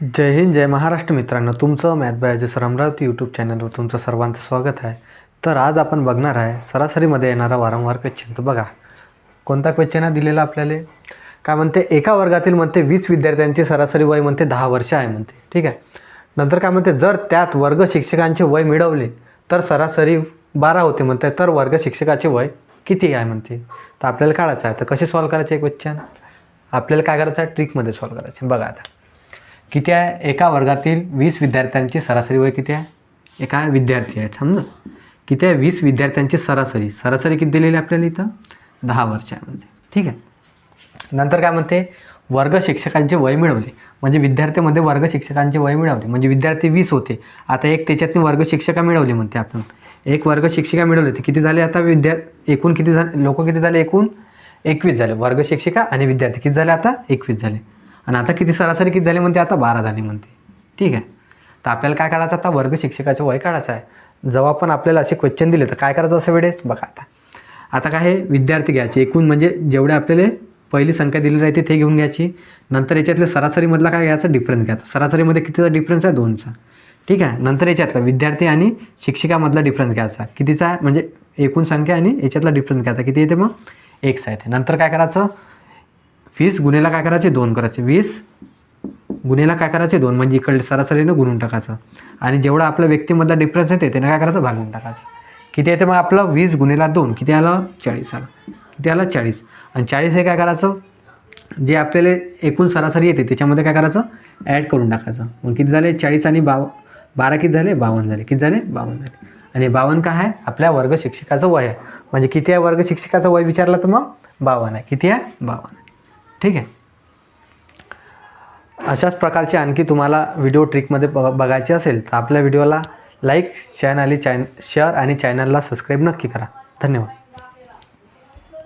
जय हिंद जय महाराष्ट्र मित्रांनो, तुमचं math biology Amravati YouTube चॅनलवर तुमचं सर्वांचं स्वागत आहे। तर आज आपण बघणार आहे सरासरीमध्ये येणारा वारंवार क्वेश्चन। तर बघा कोणता क्वेश्चन आहे दिलेला आपल्याला। काय म्हणते, एका वर्गातील म्हणते 20 विद्यार्थ्यांची सरासरी वय म्हणते 10 वर्ष आहे म्हणते, ठीक आहे। नंतर काय म्हणते, जर त्यात वर्ग शिक्षकांचे वय मिळवले तर सरासरी 12 होते म्हणते, तर वर्ग शिक्षकाचे वय किती आहे म्हणते। तर आपल्याला काढायचं आहे। तर कसे सॉल्व करायचे क्वेश्चन, आपल्याला काय करायचं आहे, ट्रिकमध्ये सॉल्व करायचे। बघा आता किती आहे, एका वर्गातील 20 विद्यार्थ्यांची सरासरी वय किती आहे, एका विद्यार्थी आहे समजा, किती आहे 20 विद्यार्थ्यांची सरासरी किती दिलेली आपल्याला इथं 10 वर्ष आहे म्हणते, ठीक आहे। नंतर काय म्हणते, वर्ग शिक्षकांचे वय मिळवले, म्हणजे विद्यार्थ्यांमध्ये वर्ग शिक्षकांचे वय मिळवले म्हणजे विद्यार्थी 20 होते, आता एक त्याच्यातून वर्ग शिक्षिका मिळवली म्हणते आपण, एक वर्ग शिक्षिका मिळवली ते किती झाले, आता एकूण किती झाले, लोक किती झाले, एकूण 21 झाले, वर्ग शिक्षिका आणि विद्यार्थी किती झाले, आता 21 झाले। आणि आता किती सरासरी किती झाली म्हणते, आता 12 झाली म्हणते, ठीक आहे। तर आपल्याला काय काढायचं, आता वर्ग शिक्षकाचं वय काढायचं आहे। जेव्हा पण आपल्याला असे क्वेश्चन दिले तर काय करायचं अशा वेळेस, बघा आता काय हे विद्यार्थी घ्यायचे, एकूण म्हणजे जेवढे आपल्याला पहिली संख्या दिलेली राहते ते घेऊन घ्यायची, नंतर याच्यातले सरासरीमधला काय घ्यायचा, डिफरन्स घ्यायचा। सरासरीमध्ये कितीचा डिफरन्स आहे, 2चा, ठीक आहे। नंतर याच्यातला विद्यार्थी आणि शिक्षिकामधला डिफरन्स घ्यायचा, कितीचा आहे म्हणजे एकूण संख्या आणि याच्यातला डिफरन्स घ्यायचा, किती येते मग 1चा येते। नंतर काय करायचं, 20 गुणेला काय करायचे, 2 करायचे, 20 गुणेला काय करायचे, 2 म्हणजे इकडे सरासरीनं गुणून टाकायचं, आणि जेवढा आपल्या व्यक्तीमधला डिफरन्स येते त्यानं काय करायचं, भागून टाकायचं। किती येते मग आपलं, 20 गुणेला 2 किती आलं, 40 आलं, किती आलं 40, आणि 40 हे काय करायचं, जे आपल्याला एकूण सरासरी येते त्याच्यामध्ये काय करायचं, ॲड करून टाकायचं। मग किती झाले, 40 आणि 12 किती झाले, 52 झाले, किती झाले, 52 झाले। आणि 52 काय आहे, आपल्या वर्ग शिक्षकाचं वय आहे, म्हणजे किती आहे वर्ग शिक्षकाचं वय विचारलं तर मग 52 आहे, किती आहे, 52 आहे, ठीक आहे। अशाच प्रकारचे आणखी तुम्हाला व्हिडिओ ट्रिकमध्ये बघायचे असेल तर आपल्या व्हिडिओला लाईक शेअर आणि चॅनलला सबस्क्राईब नक्की करा। धन्यवाद।